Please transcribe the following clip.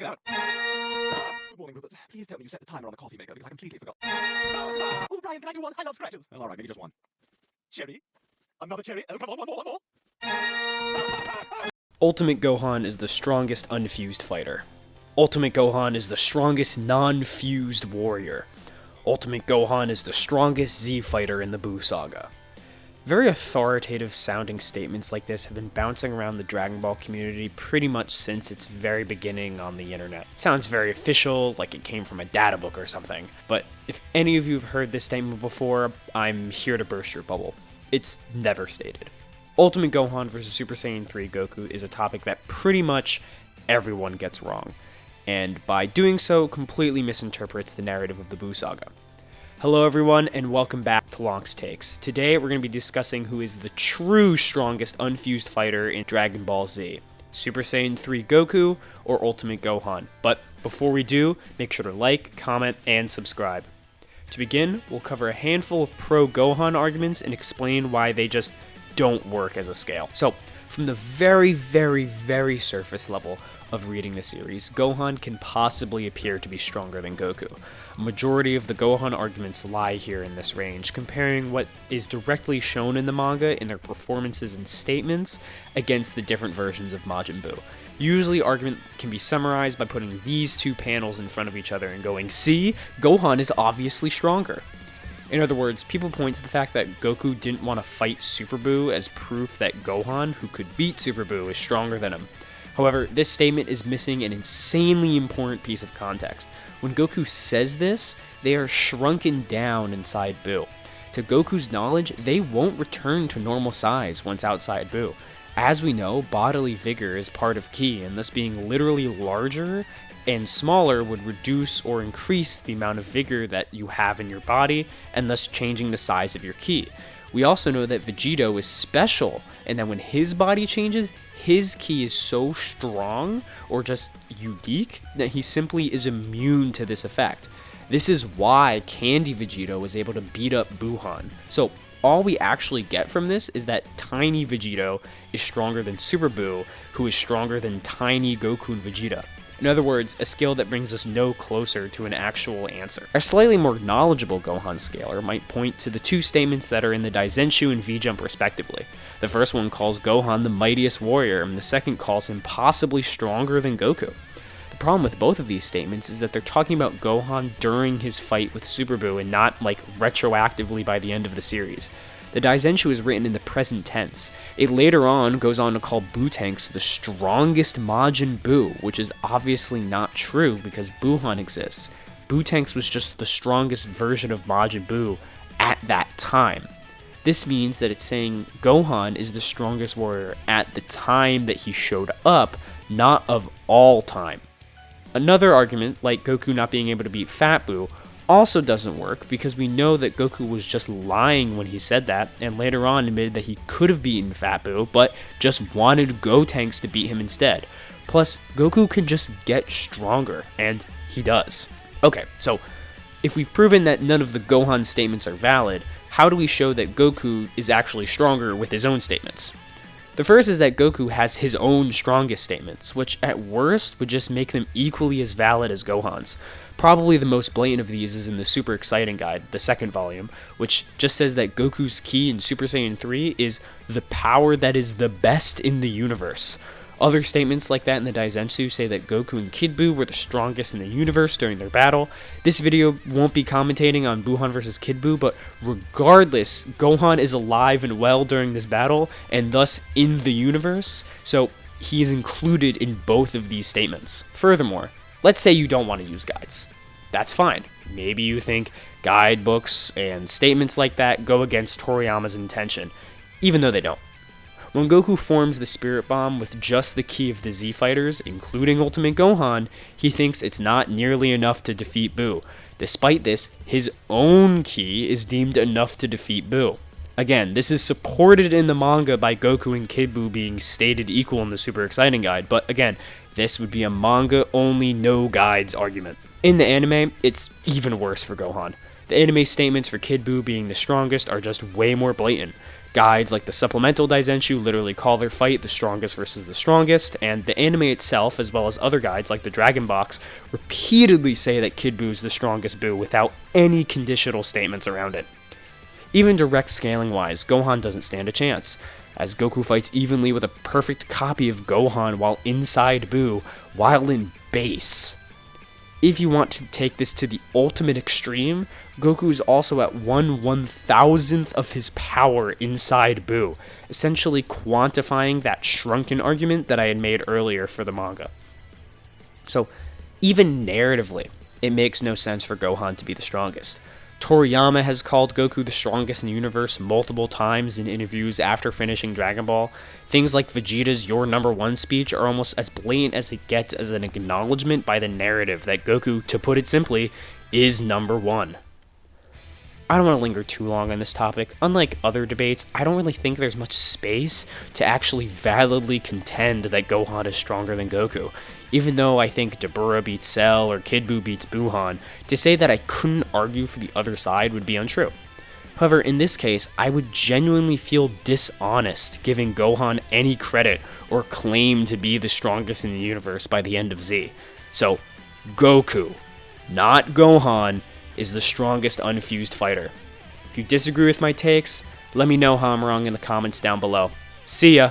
Get out. Good morning, Rupert. Please tell me you set the timer on the coffee maker because I completely forgot. Oh, Brian, can I do one? I love scratches. Well, all right, maybe just one. Cherry. Another cherry. Oh, come on, one more. Ultimate Gohan is the strongest unfused fighter. Ultimate Gohan is the strongest non-fused warrior. Ultimate Gohan is the strongest Z fighter in the Buu saga. Very authoritative sounding statements like this have been bouncing around the Dragon Ball community pretty much since its very beginning on the internet. It sounds very official, like it came from a data book or something, but if any of you have heard this statement before, I'm here to burst your bubble. It's never stated. Ultimate Gohan vs. Super Saiyan 3 Goku is a topic that pretty much everyone gets wrong, and by doing so completely misinterprets the narrative of the Buu saga. Hello everyone, and welcome back to Lonk's Takes. Today we're going to be discussing who is the true strongest unfused fighter in Dragon Ball Z, Super Saiyan 3 Goku or Ultimate Gohan. But before we do, make sure to like, comment, and subscribe. To begin, we'll cover a handful of pro-Gohan arguments and explain why they just don't work as a scale. So, from the very surface level of reading the series, Gohan can possibly appear to be stronger than Goku. A majority of the Gohan arguments lie here in this range, comparing what is directly shown in the manga in their performances and statements against the different versions of Majin Buu. Usually, argument can be summarized by putting these two panels in front of each other and going, "See, Gohan is obviously stronger." In other words, people point to the fact that Goku didn't want to fight Super Buu as proof that Gohan, who could beat Super Buu, is stronger than him. However, this statement is missing an insanely important piece of context. When Goku says this, they are shrunken down inside Buu. To Goku's knowledge, they won't return to normal size once outside Buu. As we know, bodily vigor is part of ki, and thus being literally larger and smaller would reduce or increase the amount of vigor that you have in your body, and thus changing the size of your ki. We also know that Vegito is special, and that when his body changes, his ki is so strong, or just unique, that he simply is immune to this effect. This is why Candy Vegito was able to beat up Buhan. So all we actually get from this is that Tiny Vegito is stronger than Super Buu, who is stronger than Tiny Goku and Vegeta. In other words, a scale that brings us no closer to an actual answer. A slightly more knowledgeable Gohan scaler might point to the two statements that are in the Daizenshu and V-Jump respectively. The first one calls Gohan the mightiest warrior, and the second calls him possibly stronger than Goku. The problem with both of these statements is that they're talking about Gohan during his fight with Super Buu and not like retroactively by the end of the series. The Daizenshu is written in the present tense. It later on goes on to call Buu-Tanks the strongest Majin Buu, which is obviously not true because Buhan exists. Buu-Tanks was just the strongest version of Majin Buu at that time. This means that it's saying Gohan is the strongest warrior at the time that he showed up, not of all time. Another argument, like Goku not being able to beat Fat Buu, also doesn't work because we know that Goku was just lying when he said that, and later on admitted that he could have beaten Fat Buu, but just wanted Gotenks to beat him instead. Plus, Goku can just get stronger, and he does. Okay, so if we've proven that none of the Gohan statements are valid, how do we show that Goku is actually stronger with his own statements? The first is that Goku has his own strongest statements, which at worst would just make them equally as valid as Gohan's. Probably the most blatant of these is in the Super Exciting Guide, the second volume, which just says that Goku's ki in Super Saiyan 3 is the power that is the best in the universe. Other statements like that in the Daizenshu say that Goku and Kid Buu were the strongest in the universe during their battle. This video won't be commentating on Buhan versus Kid Buu, but regardless, Gohan is alive and well during this battle, and thus in the universe, so he is included in both of these statements. Furthermore, let's say you don't want to use guides. That's fine. Maybe you think guidebooks and statements like that go against Toriyama's intention, even though they don't. When Goku forms the Spirit Bomb with just the ki of the Z fighters, including Ultimate Gohan, he thinks it's not nearly enough to defeat Buu. Despite this, his own ki is deemed enough to defeat Buu. Again, this is supported in the manga by Goku and Kid Buu being stated equal in the Super Exciting Guide, but again, this would be a manga-only no guides argument. In the anime, it's even worse for Gohan. The anime statements for Kid Buu being the strongest are just way more blatant. Guides like the Supplemental Daizenshu literally call their fight the strongest versus the strongest, and the anime itself, as well as other guides like the Dragon Box, repeatedly say that Kid Buu is the strongest Buu without any conditional statements around it. Even direct scaling wise, Gohan doesn't stand a chance, as Goku fights evenly with a perfect copy of Gohan while inside Buu, while in base. If you want to take this to the ultimate extreme, Goku is also at 1/1000th of his power inside Buu, essentially quantifying that shrunken argument that I had made earlier for the manga. So, even narratively, it makes no sense for Gohan to be the strongest. Toriyama has called Goku the strongest in the universe multiple times in interviews after finishing Dragon Ball. Things like Vegeta's "You're number one" speech are almost as blatant as it gets as an acknowledgement by the narrative that Goku, to put it simply, is number one. I don't want to linger too long on this topic. Unlike other debates, I don't really think there's much space to actually validly contend that Gohan is stronger than Goku. Even though I think Dabura beats Cell or Kid Buu beats Buhan, to say that I couldn't argue for the other side would be untrue. However, in this case, I would genuinely feel dishonest giving Gohan any credit or claim to be the strongest in the universe by the end of Z. So, Goku, not Gohan, is the strongest unfused fighter. If you disagree with my takes, let me know how I'm wrong in the comments down below. See ya!